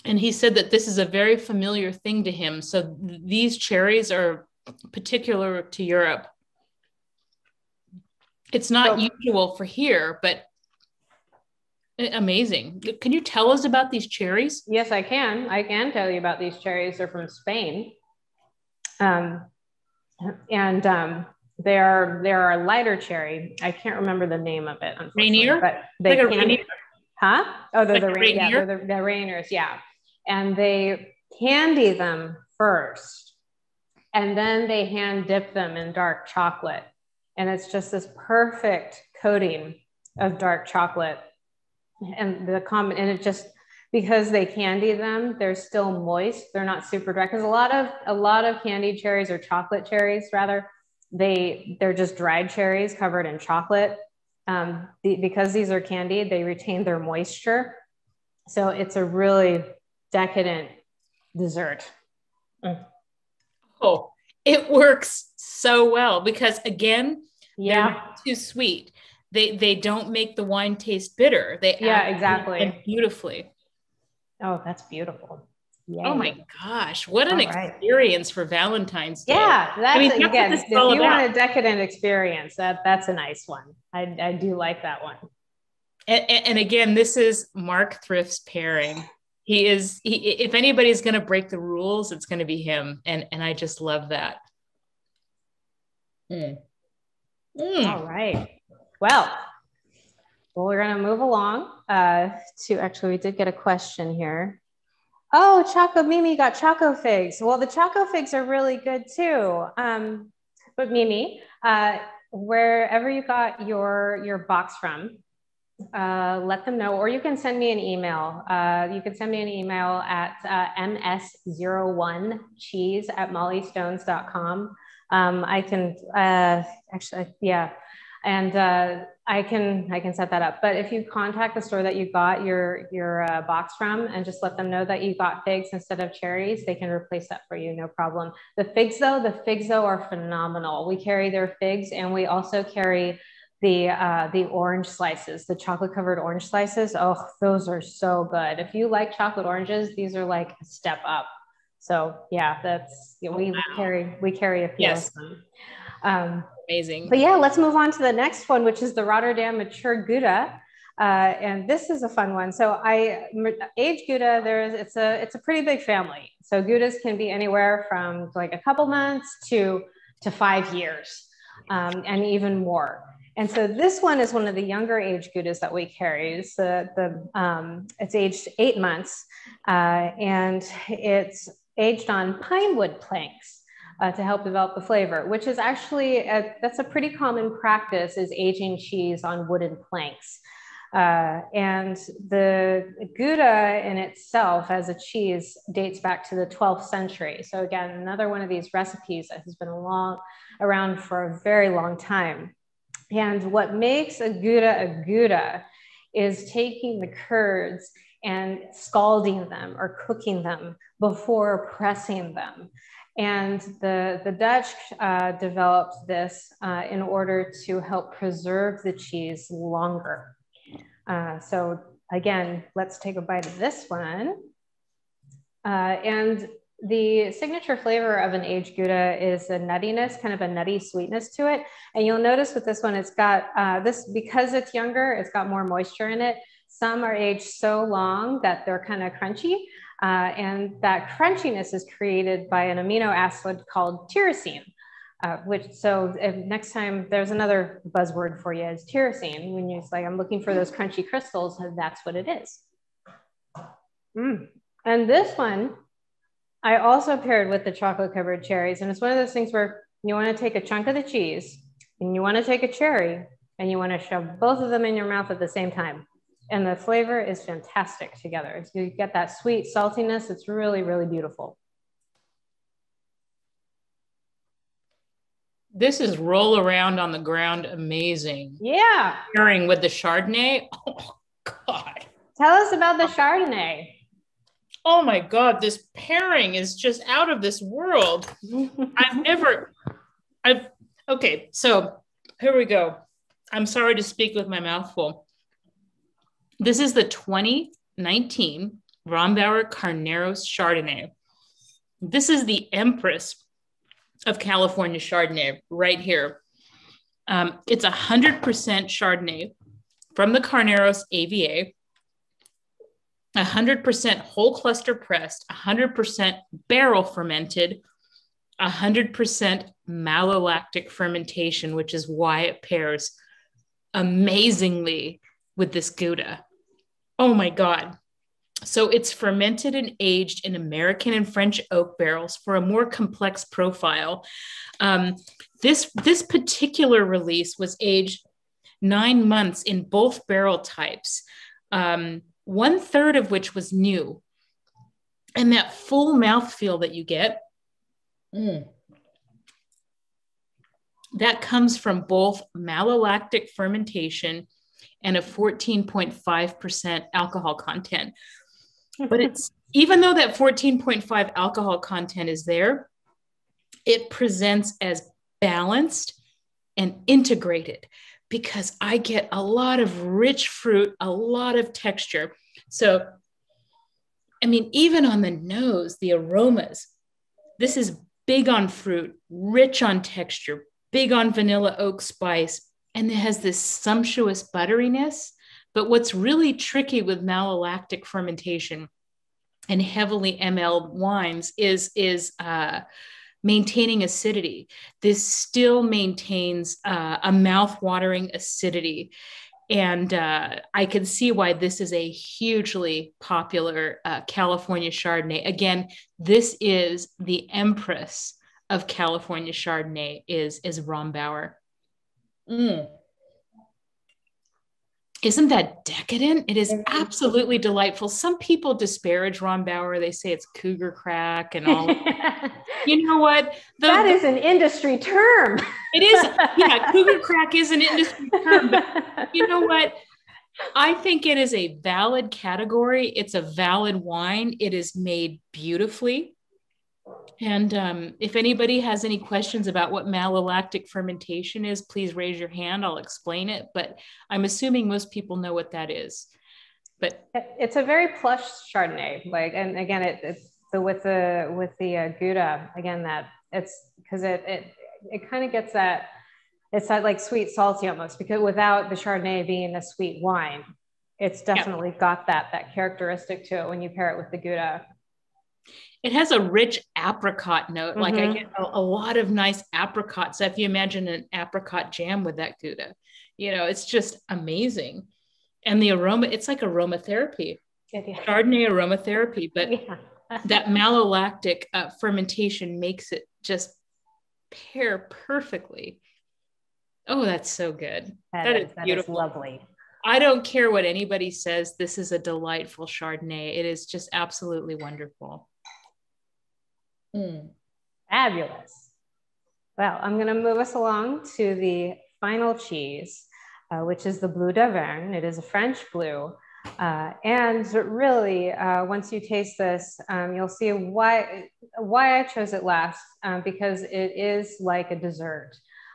and he said that this is a very familiar thing to him. So these cherries are particular to Europe. It's not usual for here, but amazing. Can you tell us about these cherries? Yes, I can. I can tell you about these cherries. They're from Spain. They're a lighter cherry. I can't remember the name of it, unfortunately. Rainier? But they like can. Huh? Oh, they're like the rain. Yeah, they're the Rainiers. Yeah, and they candy them first, and then they hand dip them in dark chocolate, and it's just this perfect coating of dark chocolate, and and it just, because they candy them, they're still moist. They're not super dry, because a lot of candied cherries, or chocolate cherries rather, they're just dried cherries covered in chocolate. Because these are candied, they retain their moisture. So it's a really decadent dessert. Oh, it works so well because, again, they're not too sweet. They don't make the wine taste bitter. They exactly. Beautifully. Oh, that's beautiful. Yay. Oh my gosh, what an experience for Valentine's Day. Yeah, again, if you want a decadent experience, that's a nice one. I do like that one. And again, this is Mark Thrift's pairing. If anybody's going to break the rules, it's going to be him. And I just love that. All right. Well, we're going to move along we did get a question here. Oh, Mimi got Choco Figs. Well, the Choco Figs are really good too. But Mimi, wherever you got your box from, let them know, or you can send me an email. You can send me an email at ms01cheese@molliestones.com. I can and I can set that up. But if you contact the store that you got your box from, and just let them know that you got figs instead of cherries, they can replace that for you, no problem. The figs though are phenomenal. We carry their figs, and we also carry the orange slices, the chocolate covered orange slices. Oh, those are so good. If you like chocolate oranges, these are like a step up. So yeah, we carry a few of them. Amazing. But yeah, let's move on to the next one, which is the Rotterdam Mature Gouda. And this is a fun one. So aged Gouda, it's a pretty big family. So Goudas can be anywhere from like a couple months to 5 years, and even more. And so this one is one of the younger age Goudas that we carry. It's aged 8 months, and it's aged on pine wood planks to help develop the flavor, which is actually, that's a pretty common practice, is aging cheese on wooden planks. And the Gouda in itself as a cheese dates back to the 12th century. So again, another one of these recipes that has been around for a very long time. And what makes a Gouda is taking the curds and scalding them or cooking them before pressing them. And the Dutch developed this in order to help preserve the cheese longer. So again, let's take a bite of this one. And the signature flavor of an aged Gouda is a nuttiness, kind of a nutty sweetness to it. And you'll notice with this one, it's got because it's younger, it's got more moisture in it. Some are aged so long that they're kind of crunchy. And that crunchiness is created by an amino acid called tyrosine. Next time, there's another buzzword for you, is tyrosine. When you're like, I'm looking for those crunchy crystals, that's what it is. And this one, I also paired with the chocolate covered cherries. And it's one of those things where You want to take a chunk of the cheese and you want to take a cherry and you want to shove both of them in your mouth at the same time. And the flavor is fantastic together. So you get that sweet saltiness. It's really, really beautiful. This is roll around on the ground amazing. Yeah. Pairing with the Chardonnay. Oh, God. Tell us about the Chardonnay. Oh, my God. This pairing is just out of this world. Okay, so here we go. I'm sorry to speak with my mouth full. This is the 2019 Rombauer Carneros Chardonnay. This is the Empress of California Chardonnay right here. It's 100% Chardonnay from the Carneros AVA, 100% whole cluster pressed, 100% barrel fermented, 100% malolactic fermentation, which is why it pairs amazingly with this Gouda. Oh my God. So it's fermented and aged in American and French oak barrels for a more complex profile. This particular release was aged 9 months in both barrel types, 1/3 of which was new. And that full mouthfeel that you get, that comes from both malolactic fermentation and a 14.5% alcohol content. But it's, even though that 14.5 alcohol content is there, it presents as balanced and integrated because I get a lot of rich fruit, a lot of texture. So, I mean, even on the nose, the aromas, this is big on fruit, rich on texture, big on vanilla oak spice, and it has this sumptuous butteriness. But what's really tricky with malolactic fermentation and heavily ML wines is maintaining acidity. This still maintains a mouth-watering acidity. And I can see why this is a hugely popular California Chardonnay. Again, this is the Empress of California Chardonnay is Rombauer. Isn't that decadent? It is absolutely delightful. Some people disparage Rombauer. They say it's cougar crack and all. You know what? That is an industry term. It is. Yeah, cougar crack is an industry term. But you know what? I think it is a valid category. It's a valid wine. It is made beautifully. And if anybody has any questions about what malolactic fermentation is, please raise your hand. I'll explain it. But I'm assuming most people know what that is. But it's a very plush Chardonnay. Like, and again, it's with the Gouda. Again, that it's because it kind of gets that. It's that like sweet salty almost, because without the Chardonnay being a sweet wine, it's definitely got that characteristic to it when you pair it with the Gouda. It has a rich apricot note. Like I get a lot of nice apricots. So if you imagine an apricot jam with that Gouda, you know, it's just amazing. And the aroma, it's like aromatherapy, Chardonnay aromatherapy, but that malolactic fermentation makes it just pair perfectly. Oh, that's so good. That is beautiful. That is lovely. I don't care what anybody says. This is a delightful Chardonnay. It is just absolutely wonderful. Fabulous. Well, I'm going to move us along to the final cheese, which is the Bleu d'Auvergne. It is a French blue. And really, once you taste this, you'll see why I chose it last, because it is like a dessert.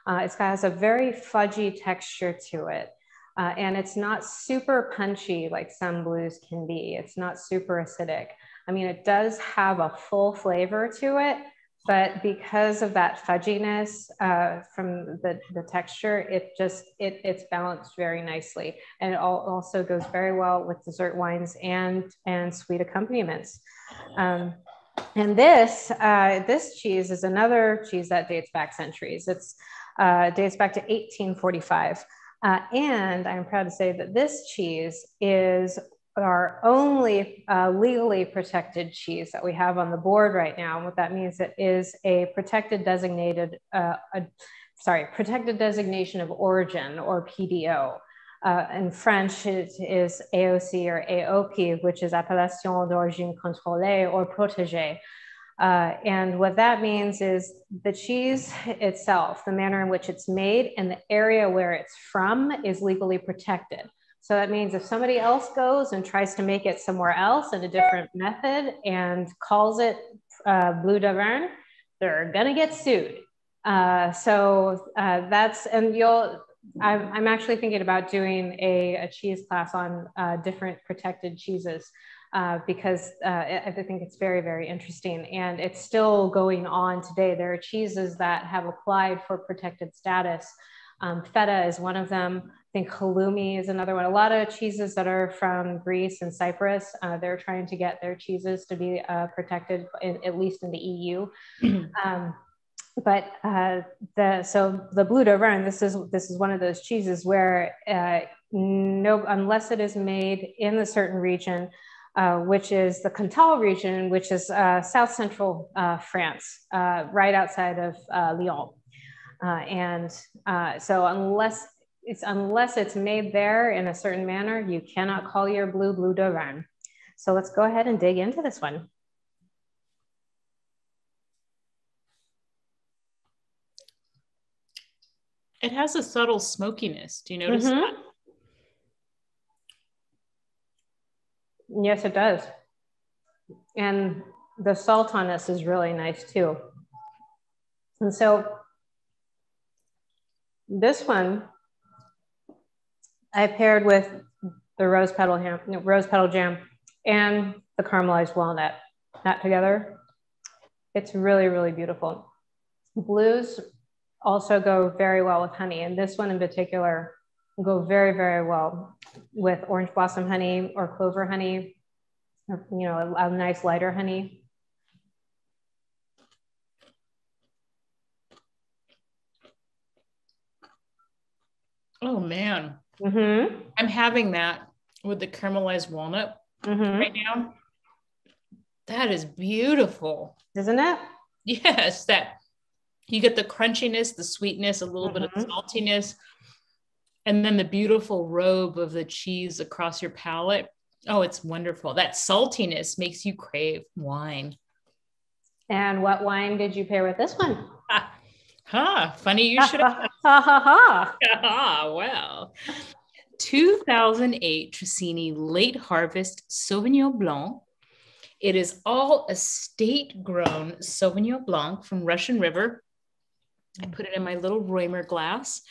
It has a very fudgy texture to it. And it's not super punchy like some blues can be. It's not super acidic. I mean, it does have a full flavor to it, but because of that fudginess from the texture, it's balanced very nicely. And it also goes very well with dessert wines and sweet accompaniments. And this cheese is another cheese that dates back centuries. It dates back to 1845. And I'm proud to say that this cheese is our only legally protected cheese that we have on the board right now. And what that means, it is a protected protected designation of origin, or PDO. In French, it is AOC or AOP, which is Appellation d'origine contrôlée or protégée. And what that means is the cheese itself, the manner in which it's made, and the area where it's from is legally protected. So that means if somebody else goes and tries to make it somewhere else in a different method and calls it Bleu d'Auvergne, they're gonna get sued. That's, and I'm actually thinking about doing a cheese class on different protected cheeses because I think it's very, very interesting. And it's still going on today. There are cheeses that have applied for protected status. Feta is one of them. I think halloumi is another one. A lot of cheeses that are from Greece and Cyprus, they're trying to get their cheeses to be protected, at least in the EU. So the Bleu d'Auvergne, this is one of those cheeses where unless it is made in a certain region, which is the Cantal region, which is south central France, right outside of Lyon. So unless it's made there in a certain manner, you cannot call your Bleu d'Auvergne. So let's go ahead and dig into this one. It has a subtle smokiness. Do you notice that? Yes, it does. And the salt on this is really nice too. And so this one I paired with the rose petal jam and the caramelized walnut. That together, it's really, really beautiful. Blues also go very well with honey, and this one in particular will go very, very well with orange blossom honey or clover honey, or, you know, a nice lighter honey. Oh man, I'm having that with the caramelized walnut right now. That is beautiful, isn't it? Yes, that you get the crunchiness, the sweetness, a little bit of saltiness, and then the beautiful robe of the cheese across your palate. Oh, it's wonderful. That saltiness makes you crave wine. And what wine did you pair with this one? Funny you should have. Well, 2008 Trissini Late Harvest Sauvignon Blanc. It is all estate-grown Sauvignon Blanc from Russian River. I put it in my little Reumer glass.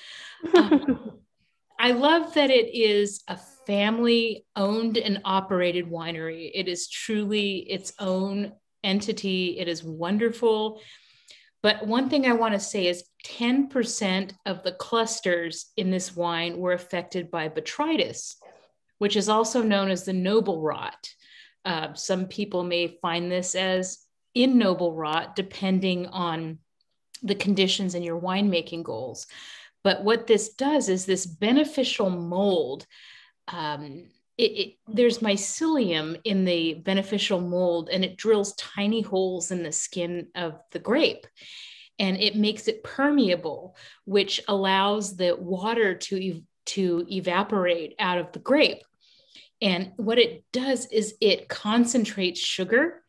I love that it is a family-owned and operated winery. It is truly its own entity. It is wonderful. But one thing I want to say is 10% of the clusters in this wine were affected by botrytis, which is also known as the noble rot. Some people may find this as ignoble rot, depending on the conditions in your winemaking goals. But what this does is this beneficial mold, there's mycelium in the beneficial mold, and it drills tiny holes in the skin of the grape, and it makes it permeable, which allows the water to evaporate out of the grape. And what it does is it concentrates sugar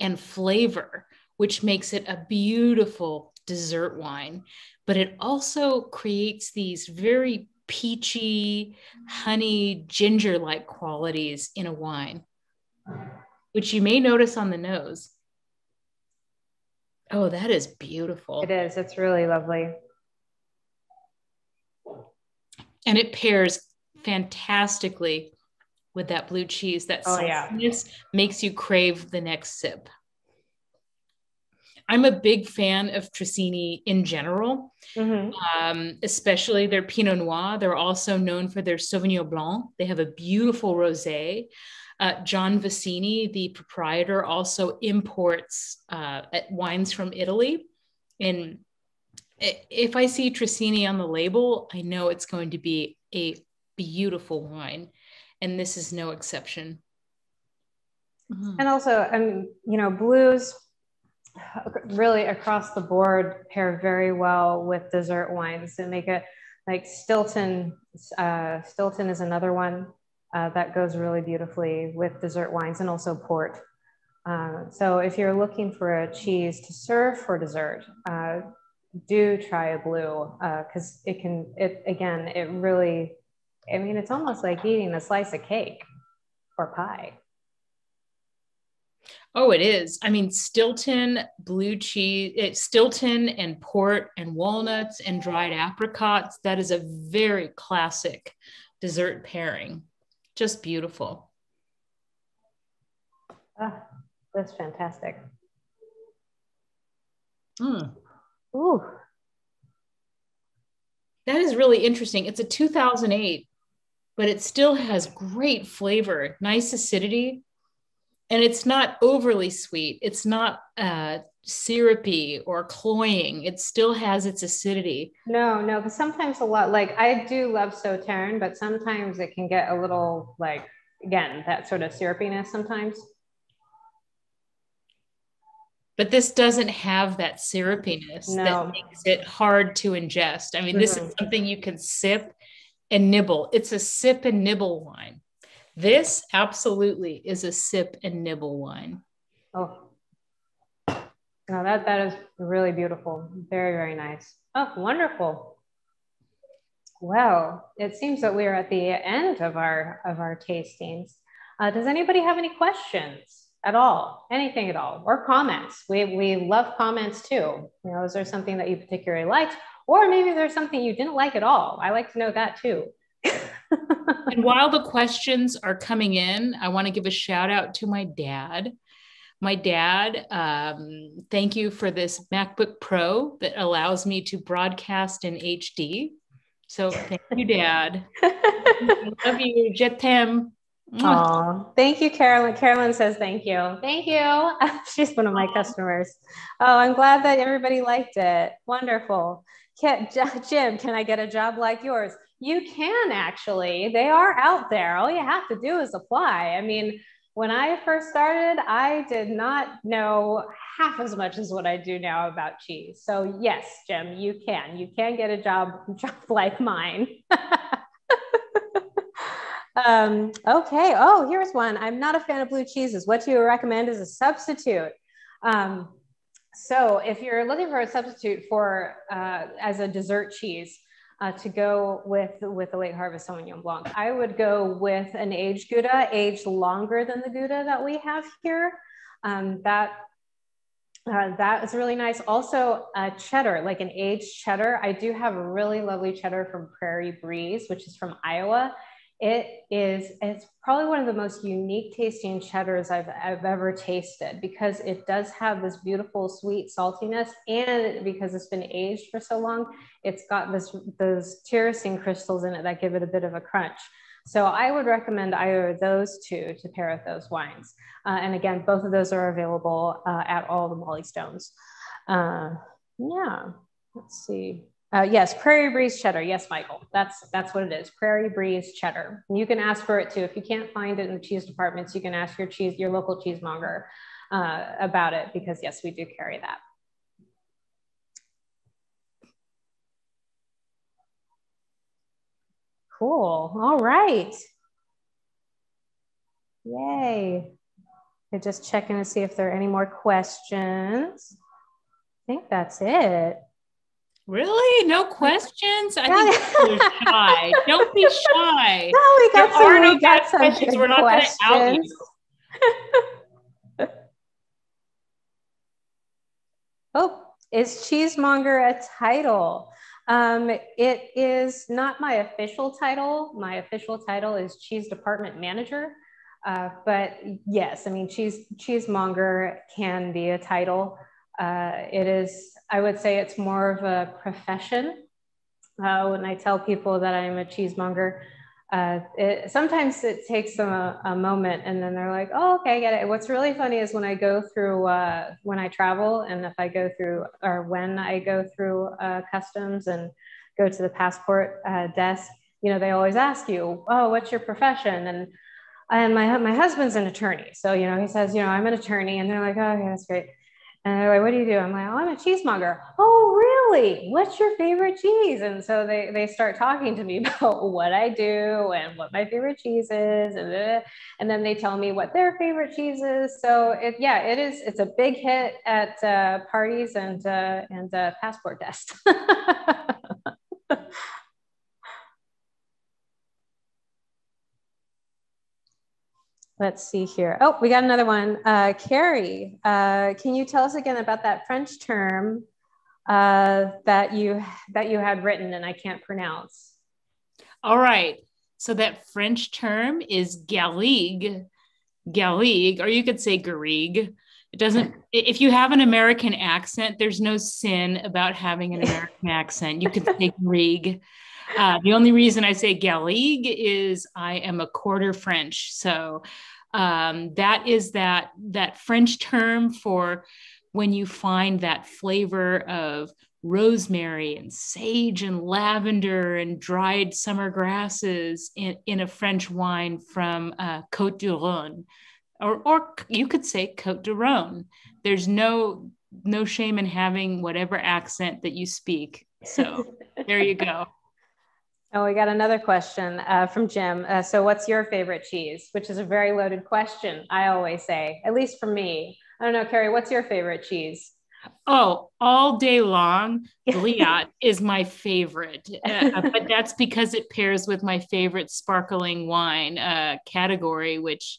and flavor, which makes it a beautiful dessert wine. But it also creates these very peachy, honey, ginger-like qualities in a wine, which you may notice on the nose. Oh, that is beautiful. It is. It's really lovely. And it pairs fantastically with that blue cheese. That saltiness makes you crave the next sip. I'm a big fan of Trissini in general, especially their Pinot Noir. They're also known for their Sauvignon Blanc. They have a beautiful rosé. John Vicini, the proprietor, also imports wines from Italy. And if I see Trissini on the label, I know it's going to be a beautiful wine. and this is no exception. And also, you know, blues really across the board pair very well with dessert wines and make it like Stilton. Stilton is another one that goes really beautifully with dessert wines and also port. So if you're looking for a cheese to serve for dessert, do try a blue because it really, I mean, it's almost like eating a slice of cake or pie. Oh, it is. I mean, Stilton blue cheese, it's Stilton and port and walnuts and dried apricots. That is a very classic dessert pairing. Just beautiful. That's fantastic. Ooh. That is really interesting. It's a 2008, but it still has great flavor, nice acidity. And it's not overly sweet. It's not syrupy or cloying. It still has its acidity. No, because sometimes a lot, like I do love Sauterne, but sometimes it can get a little like, again, that sort of syrupiness sometimes. But this doesn't have that syrupiness that makes it hard to ingest. I mean, this is something you can sip and nibble. It's a sip and nibble wine. This absolutely is a sip and nibble wine. Oh, no, that is really beautiful. Very, very nice. Oh, wonderful. Well, it seems that we are at the end of our tastings. Does anybody have any questions at all? Anything at all? Or comments? We love comments too. You know, is there something that you particularly liked? Or maybe there's something you didn't like at all. I like to know that too. And while the questions are coming in, I want to give a shout out to my dad. My dad, thank you for this MacBook Pro that allows me to broadcast in HD. So thank you, Dad. I love you. Je t'aime. Oh, thank you, Carolyn. Carolyn says thank you. Thank you. She's one of my customers. Oh, I'm glad that everybody liked it. Wonderful. Jim, can I get a job like yours? You can actually. They are out there. All you have to do is apply. I mean, when I first started, I did not know half as much as what I do now about cheese. So yes, Jim, you can. You can get a job like mine. Okay. Oh, here's one. I'm not a fan of blue cheeses. What do you recommend as a substitute? So if you're looking for a substitute for as a dessert cheese to go with the late harvest Sauvignon Blanc, I would go with an aged Gouda, aged longer than the Gouda that we have here. That is really nice. Also, cheddar, like an aged cheddar. I do have a really lovely cheddar from Prairie Breeze, which is from Iowa. It's probably one of the most unique tasting cheddars I've ever tasted because it does have this beautiful sweet saltiness, and because it's been aged for so long, it's got those tyrosine crystals in it that give it a bit of a crunch. So I would recommend either of those two to pair with those wines. And again, both of those are available at all the Mollie Stones. Yeah, let's see. Yes, Prairie Breeze cheddar. Yes, Michael, that's what it is. Prairie Breeze cheddar. And you can ask for it too. If you can't find it in the cheese departments, you can ask your local cheesemonger about it because yes, we do carry that. Cool. All right. Yay. I'm just checking to see if there are any more questions. I think that's it. Really? No questions? I think you're shy. Don't be shy. No, we got some questions. We're not going to out you. Oh, is cheesemonger a title? It is not my official title. My official title is cheese department manager. But yes, I mean, cheesemonger can be a title. It is, I would say it's more of a profession. When I tell people that I'm a cheesemonger, sometimes it takes them a moment and then they're like, oh, okay, I get it. What's really funny is when I go through, when I travel and if I go through, or when I go through customs and go to the passport desk, you know, they always ask you, oh, what's your profession? And my husband's an attorney. So, you know, he says, you know, I'm an attorney. And they're like, oh, okay, that's great. And they're like, what do you do? I'm like, oh, I'm a cheesemonger. Oh, really? What's your favorite cheese? And so they start talking to me about what I do and what my favorite cheese is. And then they tell me what their favorite cheese is. So it's a big hit at parties and passport tests. Let's see here. Oh, we got another one. Kerry, can you tell us again about that French term that you had written and I can't pronounce? All right. So that French term is garrigue, or you could say garrigue. It doesn't, if you have an American accent, there's no sin about having an American accent. You can say garrigue. The only reason I say garrigue is I am a quarter French. So that is that French term for when you find that flavor of rosemary and sage and lavender and dried summer grasses in a French wine from Côte du Rhône, or you could say Côte du Rhône. There's no shame in having whatever accent that you speak. So there you go. Oh, we got another question from Jim. So what's your favorite cheese? Which is a very loaded question, I always say, at least for me. I don't know, Kerry, what's your favorite cheese? Oh, all day long, Bliat is my favorite. But that's because it pairs with my favorite sparkling wine category, which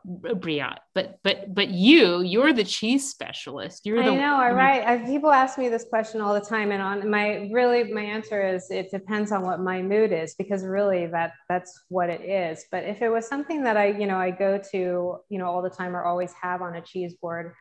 Briat. But you're the cheese specialist. I know, right? People ask me this question all the time, and my answer is it depends on what my mood is, because really that's what it is. But if it was something that I go to all the time or always have on a cheese board,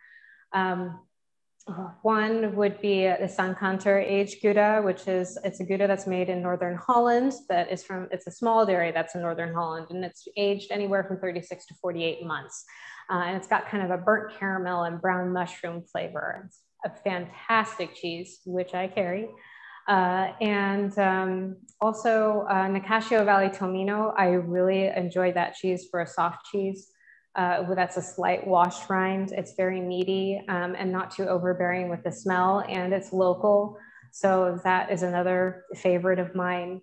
one would be the Sankanter aged Gouda, it's a Gouda that's made in Northern Holland. It's a small dairy that's in Northern Holland, and it's aged anywhere from 36 to 48 months. And it's got kind of a burnt caramel and brown mushroom flavor. It's a fantastic cheese, which I carry. Also Nicasio Valley Tomino. I really enjoy that cheese for a soft cheese. That's a slight washed rind. It's very meaty and not too overbearing with the smell, and it's local. So that is another favorite of mine.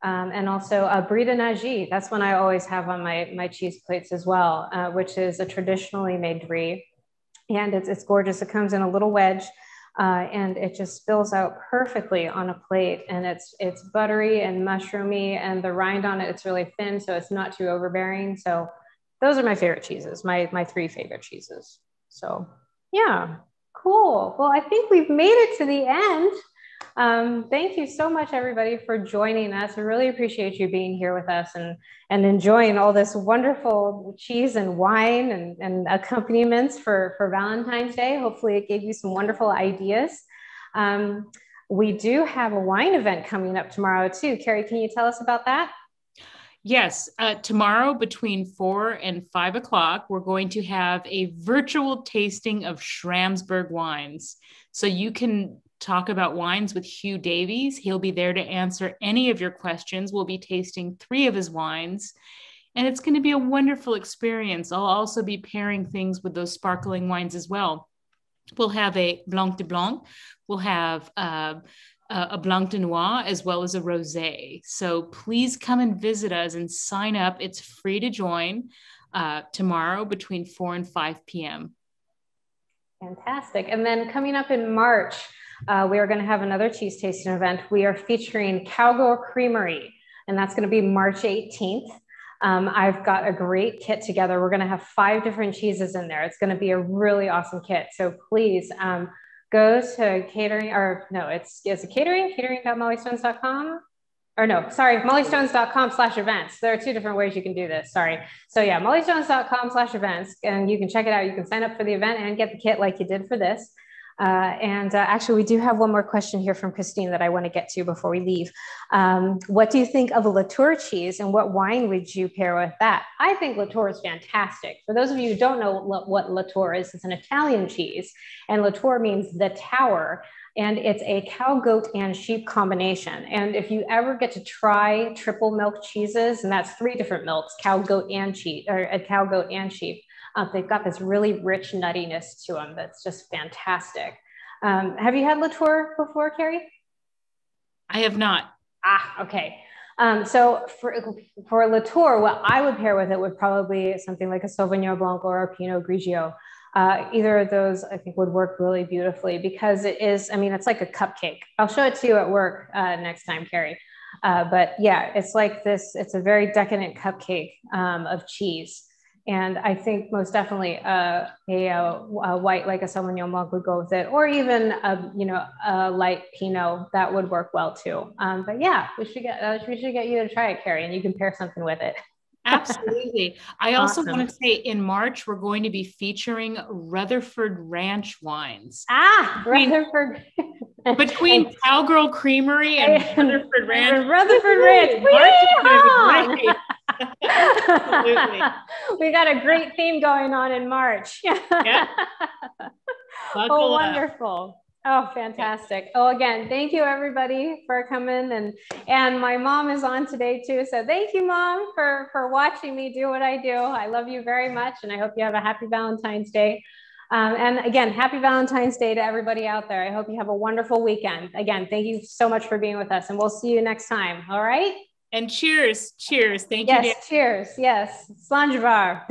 And also Brie de Nage. That's one I always have on my cheese plates as well, which is a traditionally made brie. And it's gorgeous. It comes in a little wedge and it just spills out perfectly on a plate. And it's buttery and mushroomy, and the rind on it's really thin, so it's not too overbearing. So those are my favorite cheeses, my three favorite cheeses. So yeah, cool. Well, I think we've made it to the end. Thank you so much, everybody, for joining us. I really appreciate you being here with us and enjoying all this wonderful cheese and wine and accompaniments for Valentine's Day. Hopefully it gave you some wonderful ideas. We do have a wine event coming up tomorrow too. Kerry, can you tell us about that? Yes, tomorrow between 4 and 5 o'clock, we're going to have a virtual tasting of Schramsberg wines. So you can talk about wines with Hugh Davies. He'll be there to answer any of your questions. We'll be tasting 3 of his wines, and it's going to be a wonderful experience. I'll also be pairing things with those sparkling wines as well. We'll have a Blanc de Blanc. We'll have a Blanc de Noir, as well as a Rosé. So please come and visit us and sign up. It's free to join tomorrow between 4 and 5 p.m. Fantastic. And then coming up in March, we are going to have another cheese tasting event. We are featuring Cowgirl Creamery, and that's going to be March 18th. I've got a great kit together. We're going to have 5 different cheeses in there. It's going to be a really awesome kit. So please, go to catering, or no, it's catering.molliestones.com, or no, sorry, molliestones.com/events. There are 2 different ways you can do this, sorry. So yeah, molliestones.com/events, and you can check it out. You can sign up for the event and get the kit like you did for this. Actually, we do have one more question here from Christine that I want to get to before we leave. What do you think of a Latour cheese, and what wine would you pair with that? I think Latour is fantastic. For those of you who don't know what Latour is, it's an Italian cheese, and Latour means the tower. And it's a cow, goat, and sheep combination. And if you ever get to try triple milk cheeses, and that's 3 different milks, cow, goat, and sheep, or a cow, goat, and sheep, they've got this really rich nuttiness to them that's just fantastic. Have you had Latour before, Kerry? I have not. Ah, okay. So for Latour, what I would pair with it would probably be something like a Sauvignon Blanc or a Pinot Grigio. Either of those I think would work really beautifully, because it is, I mean, it's like a cupcake. I'll show it to you at work next time, Kerry. But yeah, it's like this, it's a very decadent cupcake of cheese. And I think most definitely a white, like a Sauvignon Blanc, would go with it, or even a light Pinot that would work well too. But yeah, we should get you to try it, Kerry, and you can pair something with it. Absolutely. I also Awesome. want to say in March, we're going to be featuring Rutherford Ranch wines. Rutherford. Between Cowgirl Creamery and Rutherford Ranch. Rutherford Ranch. March is going to be great. Absolutely. We got a great theme going on in March. Yeah. Oh, wonderful. Oh, fantastic. Oh, again, thank you everybody for coming. And my mom is on today too. So thank you, Mom, for watching me do what I do. I love you very much. And I hope you have a happy Valentine's Day. And again, happy Valentine's Day to everybody out there. I hope you have a wonderful weekend. Again, thank you so much for being with us, and we'll see you next time. All right. And cheers. Cheers. Thank you. Yes. Cheers. Yes. Slanjavar.